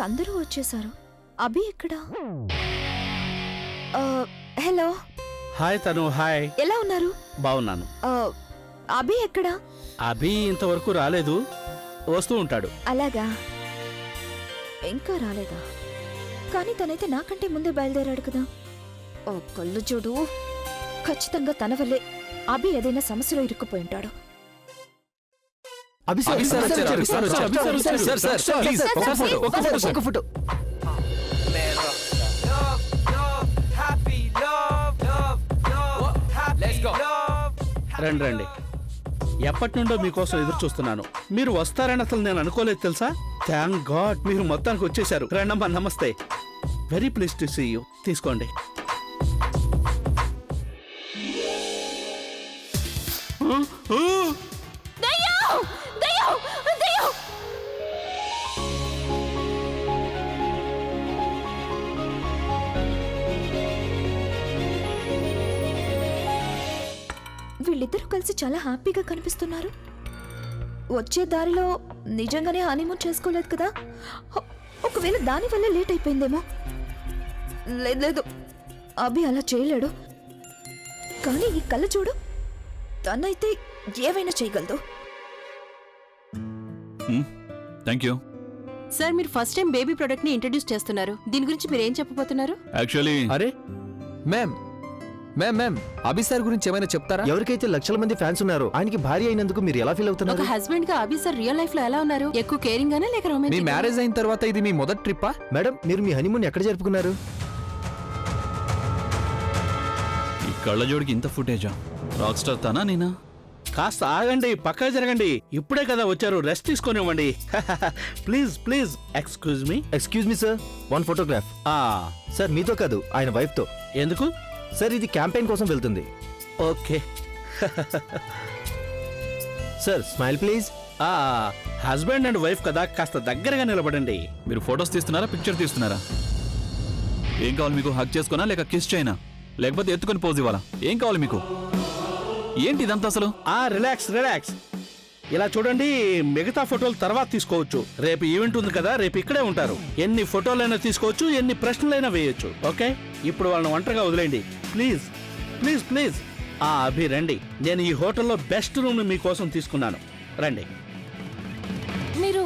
అందరూ వచ్చేసారు. అభి ఎక్కడా? హలో. హాయ్ తను. హాయ్. ఎలా ఉన్నారు? బాగున్నాను. అభి ఎక్కడా? అభి ఇంతవరకు రాలేదు, వస్తూ ఉంటాడు. అలాగా, ఇంకా రాలేదా? కానీ తనైతే నాకంటే ముందే బయలుదేరాడు కదా. ఓ కళ్ళు చూడు, ఖచ్చితంగా తన వల్లే అభి ఏదైనా సమస్యలో ఇరుక్కుపోయి ఉంటాడు. రండి రండి, ఎప్పటి నుండో మీకోసం ఎదురు చూస్తున్నాను. మీరు వస్తారని అసలు నేను అనుకోలేదు తెలుసా. థ్యాంక్ గాడ్ మీరు మొత్తానికి వచ్చేసారు. రండమ్మా, నమస్తే. Very pleased to see you. తీసుకోండి. వీళ్ళిద్దరూ కలిసి చాలా హ్యాపీగా కనిపిస్తున్నారు. వచ్చే దారిలో నిజంగానే హనీమూన్ చేసుకోలేదు కదా? ఒకవేళ దానివల్ల లేట్ అయిపోయిందేమో. లేదు లేదు, అభి అలా చేయలేడు. కానీ ఈ కళ్ళ చూడు, తనైతే ఏవైనా చేయగలదు. Thank you sir. మీరు ఫస్ట్ టైం బేబీ ప్రొడక్ట్ ని ఇంట్రడ్యూస్ చేస్తున్నారు. దీని గురించి మీరు ఏం చెప్పబోతున్నారు? యాక్చువల్లీ అరే మ్యామ్ మ్యామ్ మ్యామ్ అభి సార్ గురించి ఏమైనా చెప్తారా? ఎవరికైతే లక్షల మంది ఫ్యాన్స్ ఉన్నారో ఆయనకి భార్య అయినందుకు మీరు ఎలా ఫీల్ అవుతున్నారు? ఒక హస్బెండ్ గా అభి సార్ రియల్ లైఫ్ లో ఎలా ఉన్నారు? ఎక్కువ కేరింగ్ గానా లేక మీ రొమాంటిక్? మ్యారేజ్ అయిన తర్వాత ఇది మీ మొదటి ట్రిప్పా? మేడం, మీరు మీ హనీమూన్ ఎక్కడ జరుపుకున్నారు? ఈ కళ్ళజోడికి ఇంత ఫుటేజా? రాక్ స్టార్ తానా నేనా? కాస్త ఆగండి, పక్కన జరగండి. ఇప్పుడే కదా వచ్చారు, రెస్ట్ తీసుకొనివ్వండి. Please please excuse me. Excuse me sir, one photograph. Sir మీతో కాదు, ఆయన వైఫ్ తో. ఎందుకు సార్ ఇది క్యాంపెయిన్ కోసం వెళ్తుంది. Okay. Sir smile please. Husband and wife కదా, కాస్త దగ్గరగా నిలబడండి. మీరు ఫొటోస్ తీస్తున్నారా, పిక్చర్ తీస్తున్నారా? ఏం కావాలి మీకు? హగ్ చేసుకోనా లేక కిస్ చేయనా, లేకపోతే ఎత్తుకొని పోజ్ ఇవ్వాలా? ఏం కావాలి మీకు? ఏంటి ఇదంతా అసలు? Relax relax. ఇలా చూడండి, మిగతా ఫోటోలు తర్వాత తీసుకోవచ్చు. రేపు ఈవెంట్ ఉంది కదా, రేపు ఇక్కడే ఉంటారు. ఎన్ని ఫోటోలైనా తీసుకోవచ్చు, ఎన్ని ప్రశ్నలైనా వేయొచ్చు. ఓకే, ఇప్పుడు వాళ్ళని ఒంటరిగా వదిలేండి ప్లీజ్ ప్లీజ్ ప్లీజ్. అభి రండి, నేను ఈ హోటల్లో బెస్ట్ రూమ్ మీకోసం తీసుకున్నాను. రండి. మీరు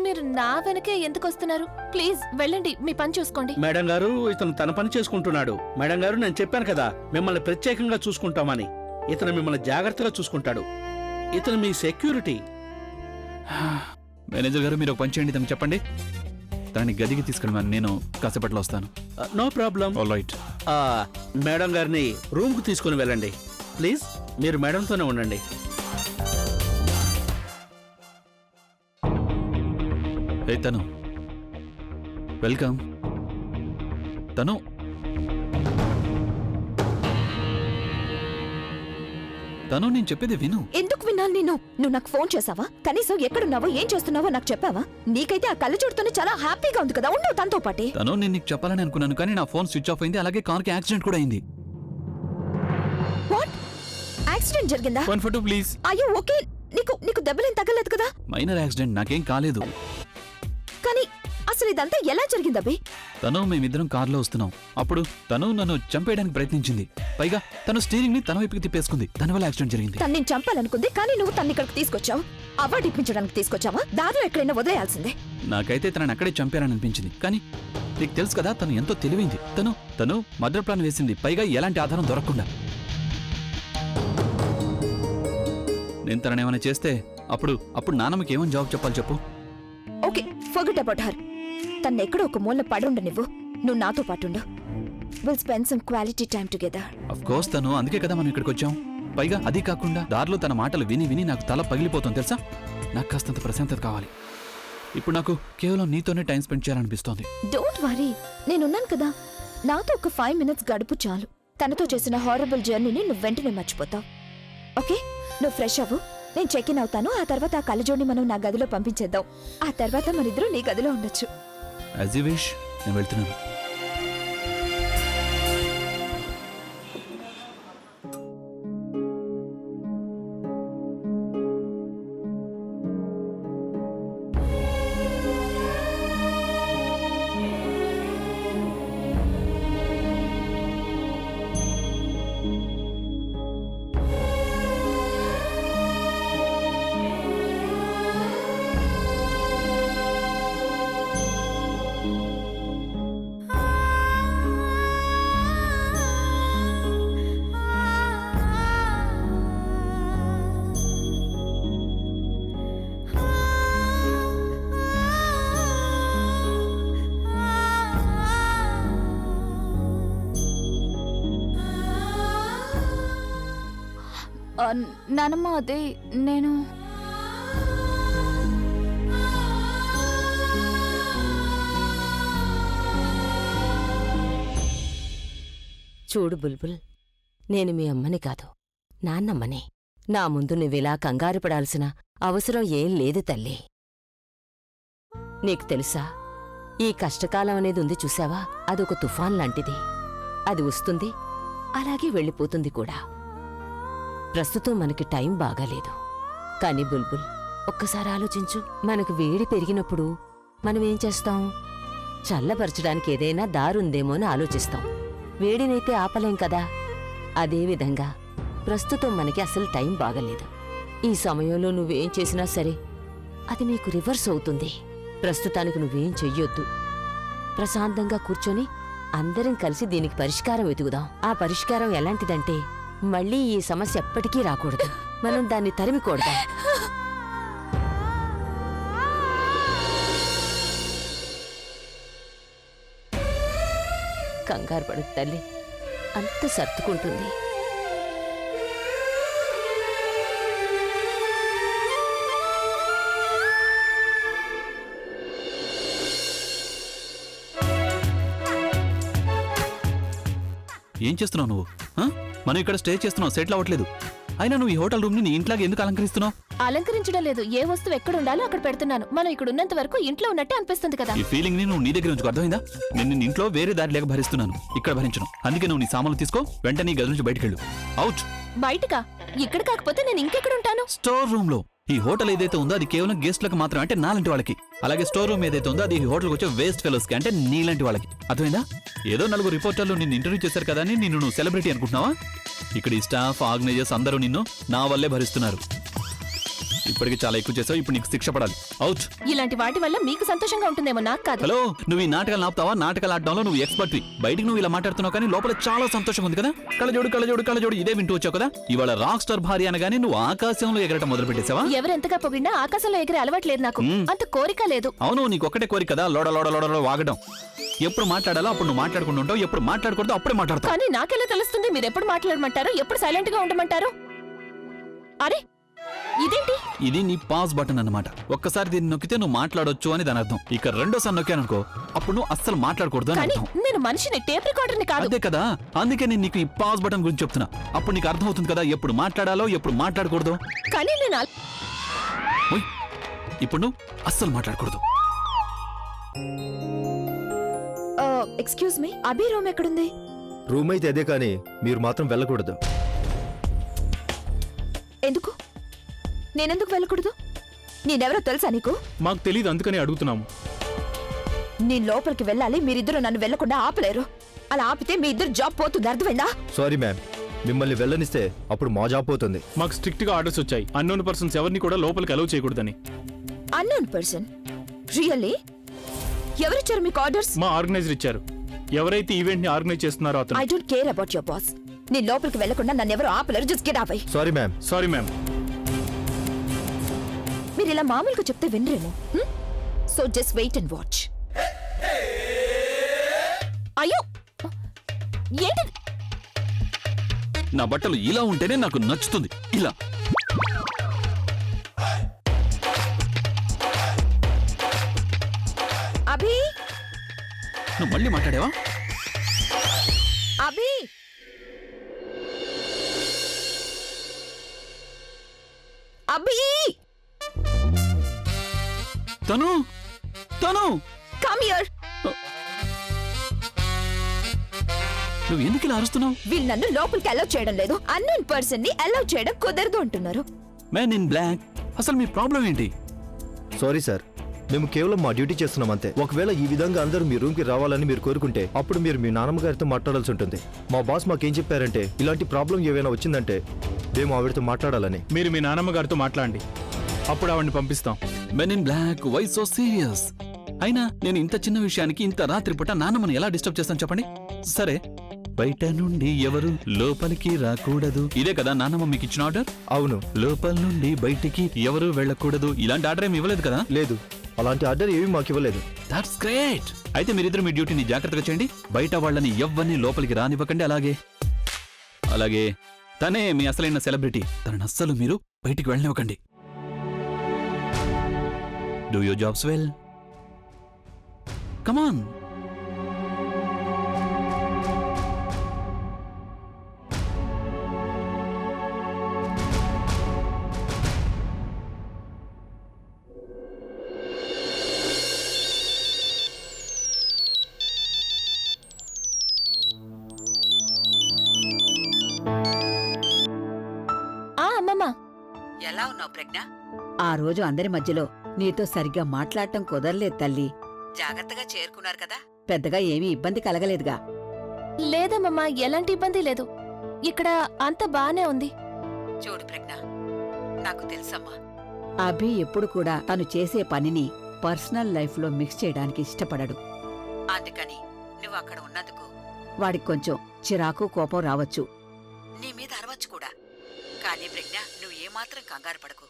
మీరు నా వెనకే ఎందుకు వస్తున్నారు? ప్లీజ్ వెళ్ళండి, మీ పని చూసుకోండి. మేడం గారు, ఇతను తన పని చేసుకుంటున్నాడు. మేడం గారు, నేను చెప్పాను కదా మిమ్మల్ని ప్రత్యేకంగా చూసుకుంటామని. ఇతను మిమ్మల్ని జాగ్రత్తగా చూసుకుంటాడు. ఇతను మీ సెక్యూరిటీ. మేనేజర్ గారు, మీరు ఒక పని చేయండి, తనకు చెప్పండి తనని గదికి తీసుకెళ్ళమని. నేను కాసేపట్లో వస్తాను. No problem. All right. Madam గారిని రూమ్కు తీసుకుని వెళ్ళండి ప్లీజ్. మీరు మేడంతోనే ఉండండి. ఏ తను, వెల్కమ్. తను తను నేను చెప్పేది విను. ఎందుకు విన్నాను నేను? నువ్వు నాకు ఫోన్ చేసావా? కనీసం ఎక్కడున్నావో ఏం చేస్తున్నావో నాకు చెప్పావా? నీకైతే ఆ కళ్ళు చూడుతూనే చాలా హ్యాపీగా ఉంది కదా, ఉండవు తనతో పాటే. తను నేను నీకు చెప్పాలని అనుకున్నాను, కానీ నా ఫోన్ స్విచ్ ఆఫ్ అయింది. అలాగే కార్కి యాక్సిడెంట్ కూడా అయింది. వాట్? యాక్సిడెంట్ జరిగిందా? One photo please. అయ్యో ఓకే. నీకు దెబ్బలేం తగ్గలేదు కదా? మైనర్ యాక్సిడెంట్, నాకేం కాలేదు. కానీ అసలు ఇదంతా ఎలా జరిగిందబ్బి? తను మేమిద్దరం కార్లో వస్తున్నాం. అప్పుడు తను నన్ను చంపేయడానికి ప్రయత్నించింది. పైగా తను స్టీరింగ్ ని తన వైపుకి తిప్పేసుకుంది. దానివల్ల యాక్సిడెంట్ జరిగింది. తను నేను చంపాలనుకుంది, కానీ నువ్వు తన్ని ఇక్కడికి తీసుకొచ్చావు. అవార్డు ఇప్పించడానికి తీసుకొచ్చావా? దారిలో ఎక్కడైనా వదిలేయాల్సిందే. నాకైతే తనని అక్కడే చంపారని అనిపించింది. కానీ నీకు తెలుసు కదా, తను ఎంతో తెలివైంది. తను మర్డర్ ప్లాన్ వేసింది, పైగా ఎలాంటి ఆధారం దొరకకుండా. నేను తననేమైనా చేస్తే అప్పుడు నాన్నమ్మకి ఏమని జవాబు చెప్పాలి చెప్పు? Okay, forget about her. తన్ని ఎక్కడో ఒక మూల పడుండు నువ్వు నాతో పాటుండు. Will spend some quality time together. Of course, తను అందుకే కదా మనం ఇక్కడికి వచ్చాం. పైగా అది కాకుండా దారిలో తన మాటలు విని నాకు తల పగిలిపోతుంది తెలుసా. నాకు కాస్తంత ప్రశాంతత కావాలి. ఇప్పుడు నాకు కేవలం నీతోనే టైం స్పెండ్ చేయాలనిపిస్తోంది. డోంట్ వరీ, నేనున్నాను కదా. నాతో ఒక 5 minutes గడుపు చాలు. తనతో చేసిన హారబుల్ జర్నీని నువ్వు వెంటనే మర్చిపోతావు. ఓకే, నువ్వు ఫ్రెష్ అవ్వు, నేను చెక్ ఇన్ అవుతాను. ఆ తర్వాత ఆ కళ్ళజోడిని మనం నా గదిలో పంపించేద్దాం. ఆ తర్వాత మనిద్దరం నీ గదిలో ఉండొచ్చు. As you wish. నేను వెళ్తున్నాను. నానమ్మ అదే నేను చూడు బుల్బుల్, నేను మీ అమ్మని కాదు, నాన్నమ్మని. నా ముందు నువ్విలా కంగారు పడాల్సిన అవసరం ఏం లేదు తల్లి. నీకు తెలుసా, ఈ కష్టకాలం అనేది ఉంది చూసావా, అదొక తుఫాన్ లాంటిది. అది వస్తుంది, అలాగే వెళ్ళిపోతుంది కూడా. ప్రస్తుతం మనకి టైం బాగాలేదు. కాని బుల్బుల్, ఒక్కసారి ఆలోచించు. మనకు వేడి పెరిగినప్పుడు మనమేం చేస్తాం? చల్లబరచడానికి ఏదైనా దారుందేమో అని ఆలోచిస్తాం. వేడినైతే ఆపలేం కదా. అదేవిధంగా ప్రస్తుతం మనకి అసలు టైం బాగలేదు. ఈ సమయంలో నువ్వేం చేసినా సరే అది నీకు రివర్స్ అవుతుంది. ప్రస్తుతానికి నువ్వేం చెయ్యొద్దు. ప్రశాంతంగా కూర్చొని అందరం కలిసి దీనికి పరిష్కారం వెతుకుదాం. ఆ పరిష్కారం ఎలాంటిదంటే, మళ్ళీ ఈ సమస్య ఎప్పటికీ రాకూడదు. మనం దాన్ని తరిమికూడదాం. కంగారు పడదు తల్లి, అంత సర్దుకుంటుంది. ఏం చేస్తున్నావు నువ్వు? మనం ఇక్కడ స్టే చేస్తున్నావు, సెటిల్ అవ్వట్లేదు. అయినా నువ్వు ఈ హోటల్ రూమ్ ని నీ ఇంట్లాగా ఎందుకు అలంకరిస్తున్నావు? అలంకరించడం లేదు, ఏ వస్తువు ఎక్కడ ఉండాలో అక్కడ పెడుతున్నాను. మనం ఇక్కడ ఉన్నంత వరకు ఇంట్లో ఉన్నట్టే అనిపిస్తుంది కదా. ఈ ఫీలింగ్ ని నువ్వు నీ దగ్గర ఉంచుకో, అర్థమైందా? నేను నిన్న ఇంట్లో వేరే దారి లేక భరిస్తున్నాను, ఇక్కడ భరించను. అందుకే నువ్వు నీ సామాన్లు తీసుకో, వెంటనే ఈ గది నుంచి బయటకెళ్ళు. అవుట్. బయటకా? ఇక్కడ కాకపోతే నేను ఇంకెక్కడ ఉంటాను? స్టోర్ రూమ్ లో. ఈ హోటల్ ఏదైతే ఉందో అది కేవలం గెస్ట్లకు మాత్రమే, అంటే నాలాంటి వాళ్ళకి. అలాగే స్టోర్ రూమ్ ఏదైతే ఉందో అది ఈ హోటల్కి వచ్చే వేస్ట్ ఫెలోస్ కి, అంటే నీలాంటి వాళ్ళకి. అర్థమైందా? ఏదో 4 రిపోర్టర్లు నిన్ను ఇంటర్వ్యూ చేశారు కదా అని నిన్ను నువ్వు సెలబ్రిటీ అనుకుంటున్నావా? ఇక్కడ ఈ స్టాఫ్, ఆర్గనైజర్స్ అందరూ నిన్ను నా వల్లే భరిస్తున్నారు. ఇప్పటికి చాలా ఎక్కువ చేసావు, ఇప్పుడు నీకు శిక్ష పడాలి. అవుట్. ఇలాంటి వాటి వల్ల మీకు సంతోషంగా ఉంటుందేమో, నాకు కాదు. హలో, నువ్వు ఈ నాటకాలు ఆపుతావా? నాటకాలు ఆడడంలో నువ్వు ఎక్స్పర్ట్. బయటికి నువ్వు ఇలా మాట్లాడుతున్నావు కానీ లోపల చాలా సంతోషంగా ఉంది కదా. కళ్ళజోడు కళ్ళజోడు కళ్ళజోడు ఇదే వింటూ వచ్చావు కదా. ఇవాళ రాక్ స్టార్ భార్య అనగానే నువ్వు ఆకాశంలో ఎగరటం మొదలు పెట్టేసావా? ఎవరెంతగా పొగిడినా ఆకాశంలో ఎగిరే అలవాట్లేదు నాకు. అంత కోరిక లేదు. అవును, నీకు ఒక్కటే కోరిక కదా, లోడ లోడ లోడ వాగడం. ఎప్పుడు మాట్లాడాలో అప్పుడు నువ్వు మాట్లాడుకుంటూ ఉంటావు, ఎప్పుడు మాట్లాడకూడదు అప్పుడే మాట్లాడతావు. కానీ నాకెలా తెలుస్తుంది మీరు ఎప్పుడు మాట్లాడమంటారు, ఎప్పుడు సైలెంట్ గా ఉండమంటారు? అరే ఇదేంటి? ఇది నీ పాజ్ బటన్ అన్నమాట. ఒక్కసారి దీన్ని నొక్కితే నువ్వు మాట్లాడొచ్చు అని దాని అర్థం. ఇక రెండోసారి నొక్కాననుకో, అప్పుడు నువ్వు అస్సలు మాట్లాడకూడదు అని కానీ అర్థం. నేను మనిషిని, టేప్ రికార్డర్ని కాదు. అదే కదా, అందుకే నేను నీకు ఈ పాజ్ బటన్ గురించి చెప్తున్నా. అప్పుడు నీకు అర్థం అవుతుంది కదా ఎప్పుడు మాట్లాడాలో ఎప్పుడు మాట్లాడకూడదు. కానీ నేను ఓయ్, ఇప్పుడు నువ్వు అస్సలు మాట్లాడకూడదు. ఎక్స్క్యూజ్ మీ, అభి రూమ్ ఎక్కడుంది? రూమ్ అయితే అదే, కానీ మీరు మాత్రం వెళ్ళకూడదు. ఎందుకు? నేనెందుకు వెళ్ళకూడదు? నేనెవరో తెలుసా నీకు? మాకు తెలీదు, అందుకని అడుగుతున్నాము. నీ లోపలికి వెళ్ళాలి, మీరిద్దరు నన్ను వెళ్లకుండా ఆపలేరు. అలా ఆపితే మీ ఇద్దరు జాబ్ పోతుంది, అర్థమైందా? సారీ మ్యామ్, మిమ్మల్ని వెళ్ళనిస్తే అప్పుడు మా జాబ్ పోతుంది. మాకు స్ట్రిక్ట్ గా ఆర్డర్స్ వచ్చాయి, అన్నోన్ పర్సన్స్ ఎవరిని కూడా లోపలికి అలౌ చేయకూడదని. Unknown person? రియల్లీ? ఎవరిచ్చారు మీకు ఆర్డర్స్? మా ఆర్గనైజర్ ఇచ్చారు. ఎవరైతే ఈవెంట్ ని ఆర్గనైజ్ చేస్తున్నారో అతను. I don't care about your boss. నీ లోపలికి వెళ్లకుండా నన్ను ఎవరు ఆపలేరు. Just get away. Sorry ma'am. Sorry ma'am. మీరు ఇలా మామూలుగా చెప్తే వినరేమో. So just wait and watch. అయ్యో ఏంటి? నా బట్టలు ఇలా ఉంటేనే నాకు నచ్చుతుంది. ఇలా అభి, నువ్వు మళ్ళీ మాట్లాడావా? అభి, అభి, తను తను కమ్ హియర్. నువ్వు ఎందుకు ఇలా అరుస్తున్నావు? వీళ్ళు నన్ను లోపలికి అలౌ చేయడం లేదు. అన్నోన్ పర్సన్ ని అలౌ చేయడం కుదరదు అంటున్నారు. మ్యాన్ ఇన్ బ్లాక్, అసలు మీ ప్రాబ్లం ఏంటి? సారీ సార్, మేము కేవలం మా డ్యూటీ చేస్తున్నాం అంతే. ఒకవేళ ఈ విధంగా అందరూ మీ రూమ్కి రావాలని మీరు కోరుకుంటే అప్పుడు మీరు మీ నాన్నమ్మ గారితో మాట్లాడాల్సి ఉంటుంది. మా బాస్ మాకేం చెప్పారంటే, ఇలాంటి ప్రాబ్లం ఏమైనా వచ్చిందంటే మేము ఆవిడతో మాట్లాడాలని. మీరు మీ నానమ్మ గారితో మాట్లాడండి, అప్పుడు ఆవిడని పంపిస్తాం. Men in black, why so serious? అయినా నేను ఇంత చిన్న విషయానికి ఇంత రాత్రిపూట నాన్నమ్మని ఎలా డిస్టర్బ్ చేస్తాను చెప్పండి. సరే, బయట నుండి ఎవరు లోపలికి రాకూడదు, ఇదే కదా నాన్నమ్మ మీకు ఇచ్చిన ఆర్డర్? అవును. లోపల నుండి బయటికి ఎవరు వెళ్ళకూడదు, ఇలాంటి ఆర్డర్ ఏమి ఇవ్వలేదు కదా? లేదు, అలాంటి ఆర్డర్ ఏమీ మాకు ఇవ్వలేదు. That's great. అయితే మీరిద్దరు మీ డ్యూటీని జాగ్రత్తగా చేయండి. బయట వాళ్ళని ఎవ్వరిని లోపలికి రానివ్వకండి. అలాగే తనే మీ అసలైన సెలబ్రిటీ. తనని అస్సలు మీరు బయటికి వెళ్ళనివ్వకండి. Do your jobs well. Come on. అమ్మమ్మ. ఎలా ఉన్నావు ప్రజ్ఞ? ఆ రోజు అందరి మధ్యలో నీతో సరిగ్గా మాట్లాడటం కుదరలేదు తల్లి. జాగ్రత్తగా చేరుకున్నారు కదా, పెద్దగా ఏమీ ఇబ్బంది కలగలేదుగా? లేదమ్మమ్మ, ఎలాంటి ఇబ్బంది లేదు. ఇక్కడ అంత బానే ఉంది. చూడు ప్రజ్ఞ, నాకు తెలుసమ్మా, అభి ఎప్పుడు కూడా తను చేసే పనిని పర్సనల్ లైఫ్లో మిక్స్ చేయడానికి ఇష్టపడడు. అందుకని నువ్వు అక్కడ ఉన్నందుకు వాడికి కొంచెం చిరాకు కోపం రావచ్చు, నీ మీద అరవచ్చు కూడా. కానీ ప్రజ్ఞ, నువ్వు ఏమాత్రం కంగారు పడకు.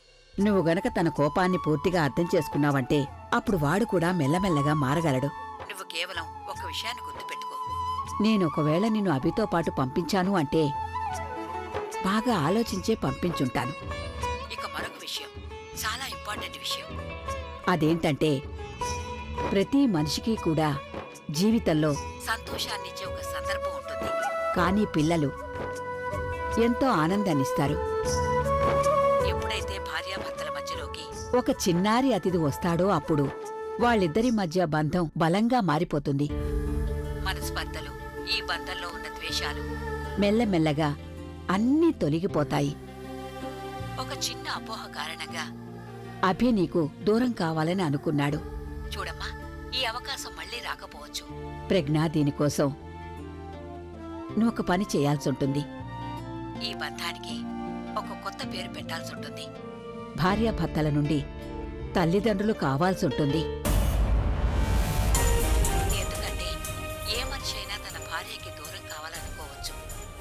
నువ్వు గనక తన కోపాన్ని పూర్తిగా అర్థం చేసుకున్నావంటే అప్పుడు వాడు కూడా మెల్లమెల్లగా మారగలడు. నువ్వు కేవలం ఒక విషయాన్ని గుర్తుపెట్టుకో. నేనొకవేళ నిన్ను అభితో పాటు పంపించాను అంటే బాగా ఆలోచించే పంపించుంటాను. ఇక మరొక విషయం, చాలా ఇంపార్టెంట్ విషయం. అదేంటంటే ప్రతి మనిషికి కూడా జీవితంలో సంతోషాన్నిచ్చే ఒక సందర్భం ఉంటుంది. కానీ పిల్లలు ఎంతో ఆనందాన్నిస్తారు. ఎప్పుడైతే భార్యాభర్తల మధ్యలోకి ఒక చిన్నారి అతిథి వస్తాడో అప్పుడు వాళ్ళిద్దరి మధ్య బంధం బలంగా మారిపోతుంది. మనస్పర్ధలు, ఈ బంధంలో ఉన్న ద్వేషాలు మెల్లమెల్లగా అన్నీ తొలగిపోతాయి. ఒక చిన్న అపోహ కారణంగా అభి నీకు దూరం కావాలని అనుకున్నాడు. చూడమ్మా, ఈ అవకాశం మళ్ళీ రాకపోవచ్చు. ప్రజ్ఞ, దీనికోసం నువ్వు ఒక పని చేయాల్సుంటుంది. ఈ బంధానికి ఒక కొత్త పేరు పెట్టాల్సుంటుంది. భార్యాభర్తల నుండి తల్లిదండ్రులు కావాల్సుంటుంది. ఎందుకంటే ఏ మనిషి అయినా తన భార్యకి దూరం కావాలనుకోవచ్చు,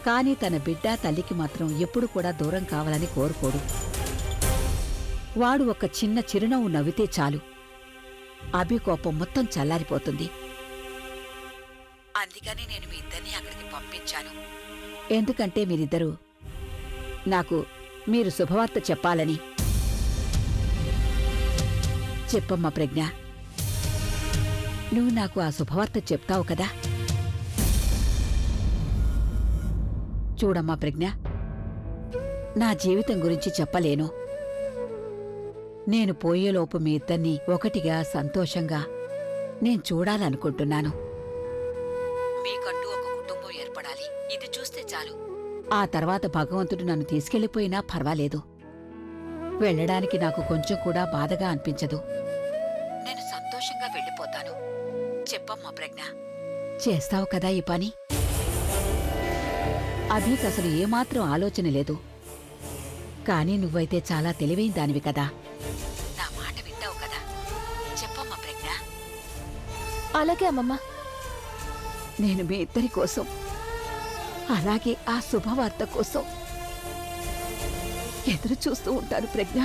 కానీ తన బిడ్డ తల్లికి మాత్రం ఎప్పుడు కూడా దూరం కావాలని కోరుకోడు. వాడు ఒక చిన్న చిరునవ్వు నవ్వితే చాలు, అభి కోపం మొత్తం చల్లారిపోతుంది. అందుకని నేను మీ ఇద్దరిని అక్కడికి పంపించాను. ఎందుకంటే మీరిద్దరూ నాకు మీరు శుభవార్త చెప్పాలని. చెప్పమ్మా ప్రజ్ఞ, నువ్వు నాకు ఆ శుభవార్త చెప్తావు కదా? చూడమ్మా ప్రజ్ఞ, నా జీవితం గురించి చెప్పలేను. నేను పోయేలోపు మీ ఇద్దరినీ ఒకటిగా సంతోషంగా నేను చూడాలనుకుంటున్నాను. మీకంటూ ఒక కుటుంబం ఏర్పడాలి, ఇది చూస్తే చాలు. ఆ తర్వాత భగవంతుడు నన్ను తీసుకెళ్లిపోయినా పర్వాలేదు. వెళ్ళడానికి నాకు కొంచెం కూడా బాధగా అనిపించదు. నేను సంతోషంగా వెళ్ళిపోతాను. చెప్పమ్మా ప్రజ్ఞ, చేస్తావు కదా ఈ పని? అభికసలు ఏమాత్రం ఆలోచన లేదు, కానీ నువ్వైతే చాలా తెలివైన దానివి కదా. నా మాట వింటావు కదా? చెప్పమ్మా ప్రజ్ఞ. అలాగే అమ్మమ్మ. నేను మీ ఇద్దరి కోసం, అలాగే ఆ శుభవార్త కోసం ఎదురు చూస్తూ ఉంటాను Pragya.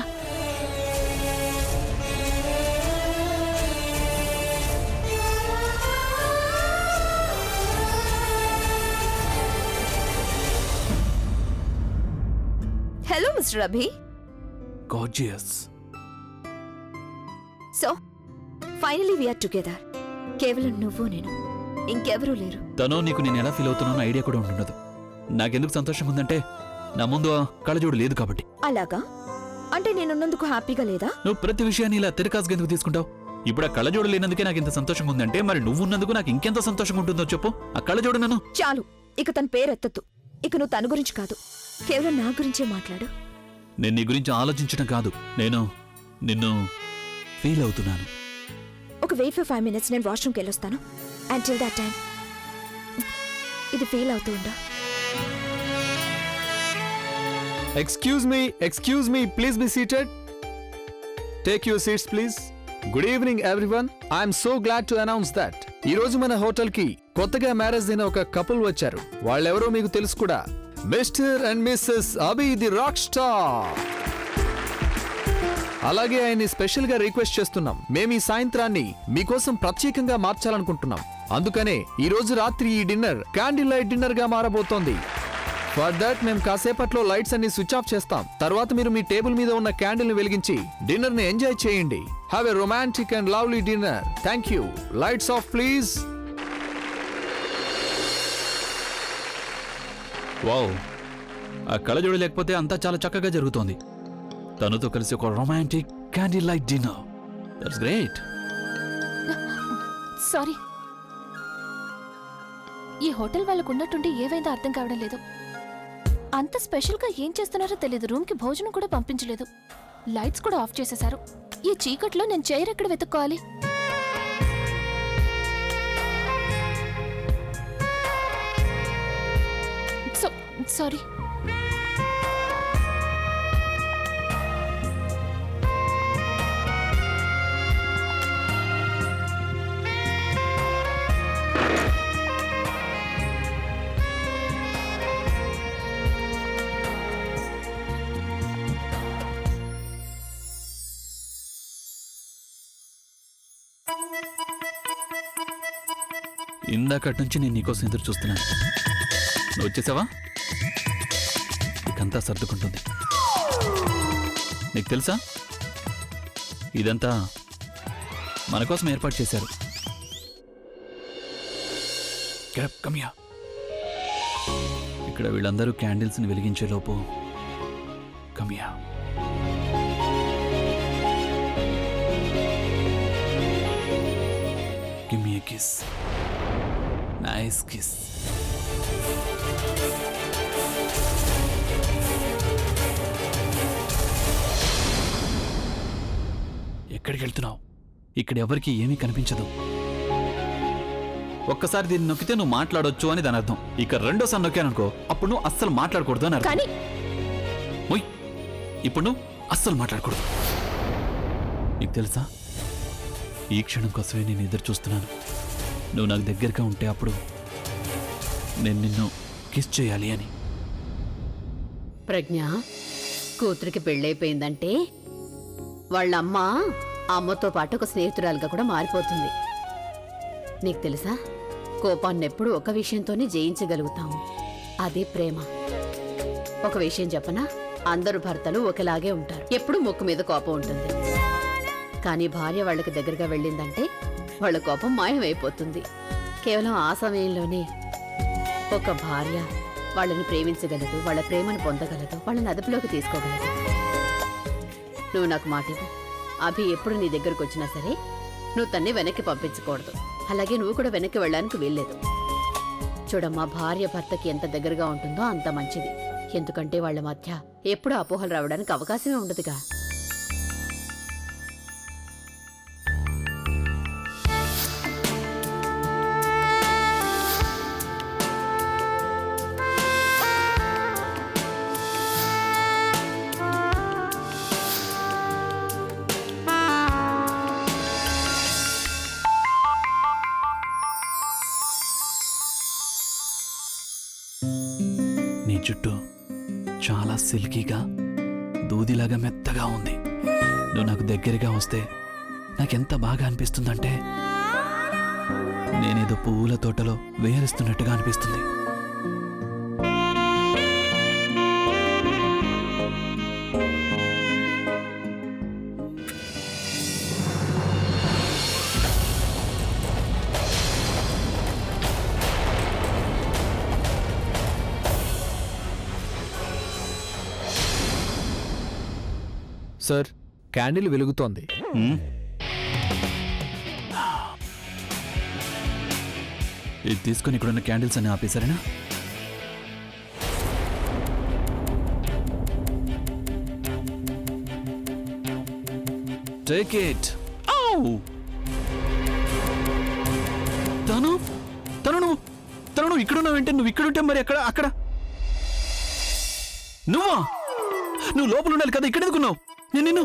Hello mister Abhi. Gorgeous. So finally we are together. కేవలం నువ్వు నేను, ఇంకెవరూ లేరు. తనో నీకు నేను ఎలా ఫీల్ అవుతున్నానో ఐడియా కూడా ఉంటుండదు. నాకెందుకు సంతోషంగా ఉందంటే నా ముందు కళ్ళజోడు లేదు కాబట్టి. అలాగా? అంటే నేనున్నందుకు హ్యాపీగా లేదా? నువ్వు ప్రతి విషయాన్ని ఇలా తిరకాసుగా ఎందుకు తీసుకుంటావు? ఇప్పుడు ఆ కళ్ళజోడు లేనందుకే నాకు ఇంత సంతోషంగా ఉందంటే మరి నువ్వు ఉన్నందుకు నాకు ఇంకెంత సంతోషంగా ఉంటుందో చెప్పు. ఆ కళ్ళజోడు నన్ను. చాలు, ఇక తన పేరెత్తద్దు. ఇక నువ్వు తన గురించి కాదు, కేవలం నా గురించే మాట్లాడు. నేను నీ గురించి ఆలోచించడం కాదు, నేను నిన్ను ఫీల్ అవుతున్నాను. ఒక వెయిట్ ఫర్ 5 minutes, నేను వాష్రూమ్కి వెళ్ళొస్తాను. అండ్ టిల్ దట్ టైం ఇది ఫీల్ అవుతూ ఉండా. Excuse me, please be seated. Take your seats, please. Good evening, everyone. I'm so glad to announce that ఈ రోజు మన హోటల్ కి కొత్తగా మ్యారేజ్ అయిన ఒక కపుల్ వచ్చారు. వాళ్ళెవరో మీకు తెలుసు కూడా. Mister and missus Abhi the rock star. అలాగే ఆయన్ని స్పెషల్ గా రిక్వెస్ట్ చేస్తున్నాం. మేము ఈ సాయంత్రాన్ని మీకోసం ప్రత్యేకంగా మార్చాలనుకుంటున్నాం. అందుకనే ఈ రోజు రాత్రి ఈ డిన్నర్ క్యాండిల్ లైట్ డిన్నర్ గా మారబోతోంది. ఫర్ దట్ మేము కాసేపట్లో లైట్స్ అన్ని స్విచ్ ఆఫ్ చేస్తాం. తర్వాత మీరు మీ టేబుల్ మీద ఉన్న క్యాండిల్ ని వెలిగించి డిన్నర్ ని ఎంజాయ్ చేయండి. Have a romantic and lovely dinner. Thank you. Lights off please. Wow, ఆ కళ్ళజోడు లేకపోతే అంతా చాలా చక్కగా జరుగుతోంది. తనతో కలిసి ఒక romantic candle light dinner. That's great. Sorry, ఈ హోటల్ వాళ్ళకు ఉన్నట్టుండి ఏవైందో అర్థం కావడం లేదు. అంత స్పెషల్గా ఏం చేస్తున్నారో తెలీదు. రూమ్కి భోజనం కూడా పంపించలేదు. లైట్స్ కూడా ఆఫ్ చేసేశారు. ఈ చీకట్లో నేను చైర్ ఎక్కడ వెతుక్కోవాలి? సారీ. ఇందాకటి నుంచి నేను నీకోసం ఎదురు చూస్తున్నాను. నువ్వు వచ్చేసావా? ఇకంతా సర్దుకుంటుంది. నీకు తెలుసా, ఇదంతా మన కోసం ఏర్పాటు చేశారు. కమియా. ఇక్కడ వీళ్ళందరూ క్యాండిల్స్ని వెలిగించే లోపు come here. Give me a kiss. Nice kiss. ఎక్కడికి వెళ్తున్నావు? ఇక్కడ ఎవరికి ఏమీ కనిపించదు. ఒక్కసారి దీన్ని నొక్కితే నువ్వు మాట్లాడొచ్చు అని దాని అర్థం. ఇక రెండోసారి నొక్కాననుకో, అప్పుడు నువ్వు అస్సలు మాట్లాడకూడదు అని అర్థం. కానీ ఓయ్, ఇప్పుడు నువ్వు అస్సలు మాట్లాడకూడదు. నీకు తెలుసా, ఈ క్షణం కోసమే నేను ఎదురు చూస్తున్నాను. నువ్వు నాకు దగ్గరగా ఉంటే అప్పుడు నేను నిన్ను కిస్ చేయాలి అని. ప్రజ్ఞ, కూతురికి పెళ్ళైపోయిందంటే వాళ్ళ అమ్మతో పాటు ఒక స్నేహితురాలుగా కూడా మారిపోతుంది. నీకు తెలుసా, కోపాన్ని ఎప్పుడు ఒక విషయంతోనే జయించగలుగుతాము. అదే ప్రేమ. ఒక విషయం చెప్పనా, అందరు భర్తలు ఒకలాగే ఉంటారు. ఎప్పుడు ముక్కు మీద కోపం ఉంటుంది. కానీ భార్య వాళ్ళకి దగ్గరగా వెళ్ళిందంటే వాళ్ళ కోపం మాయమైపోతుంది. కేవలం ఆ సమయంలోనే ఒక భార్య వాళ్ళని ప్రేమించగలదు, వాళ్ళ ప్రేమను పొందగలదు, వాళ్ళని అదుపులోకి తీసుకోగలదు. నువ్వు నాకు మాట ఇవ్వు. అభి ఎప్పుడు నీ దగ్గరకు వచ్చినా సరే నువ్వు తన్ని వెనక్కి పంపించకూడదు. అలాగే నువ్వు కూడా వెనక్కి వెళ్ళడానికి వీల్లేదు. చూడమ్మా, భార్య భర్తకి ఎంత దగ్గరగా ఉంటుందో అంత మంచిది. ఎందుకంటే వాళ్ళ మధ్య ఎప్పుడు అపోహలు రావడానికి అవకాశమే ఉండదుగా. నీ జుట్టు చాలా సిల్కీగా, దూదిలాగా మెత్తగా ఉంది. నువ్వు నాకు దగ్గరగా వస్తే నాకెంత బాగా అనిపిస్తుందంటే నేనేదో పువ్వుల తోటలో వేరిస్తున్నట్టుగా అనిపిస్తుంది. సార్, క్యాండిల్ వెలుగుతోంది. ఇది తీసుకుని ఇక్కడున్న క్యాండిల్స్ అన్ని ఆపేశారేనా? Take it. తను నువ్వు ఇక్కడున్నావంటే, నువ్వు ఇక్కడుంటే మరి అక్కడ నువ్వు లోపల ఉండాలి కదా, ఇక్కడ ఎందుకున్నావు? నేను నిన్ను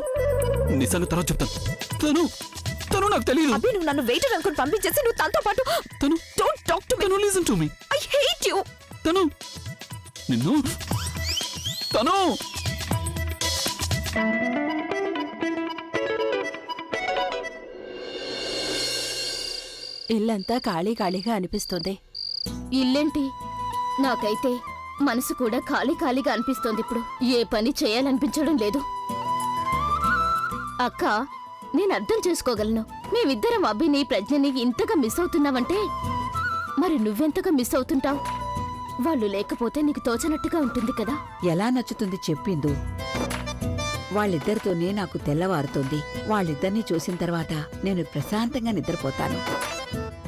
నీ సంగతి తర్వాత చెప్తాను. తను నాకు తెలియదు. అభి, నువ్వు నన్ను వెయిటర్ అనుకుని పంపించేసి నువ్వు తనతో పాటు don't talk to me. Listen to me. I hate you. నిన్ను ఇల్లంతా ఖాళీ ఖాళీగా అనిపిస్తుంది. ఇల్లేంటి? నాకైతే మనసు కూడా ఖాళీ ఖాళీగా అనిపిస్తోంది ఇప్పుడు. ఏ పని చేయాలనిపించడం లేదు. అక్క, నేను అర్థం చేసుకోగలను. మేమిద్దరం అభిని, ప్రజ్ఞని ఇంతగా మిస్ అవుతున్నావంటే మరి నువ్వెంతగా మిస్ అవుతుంటావు? వాళ్ళు లేకపోతే నీకు తోచనట్టుగా ఉంటుంది కదా. ఎలా నచ్చుతుంది చెప్పిందు. వాళ్ళిద్దరితోనే నాకు తెల్లవారుతోంది. వాళ్ళిద్దరినీ చూసిన తర్వాత నేను ప్రశాంతంగా నిద్రపోతాను.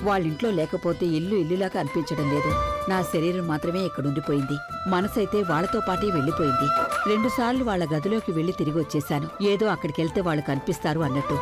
వాళ్ళింట్లో లేకపోతే ఇల్లు ఇల్లులాగా అనిపించడం లేదు. నా శరీరం మాత్రమే ఇక్కడుండిపోయింది. మనసైతే వాళ్లతో పాటే వెళ్ళిపోయింది. 2 సార్లు వాళ్ళ గదిలోకి వెళ్లి తిరిగి వచ్చేశాను. ఏదో అక్కడికెళ్తే వాళ్ళు కనిపిస్తారు అన్నట్టు.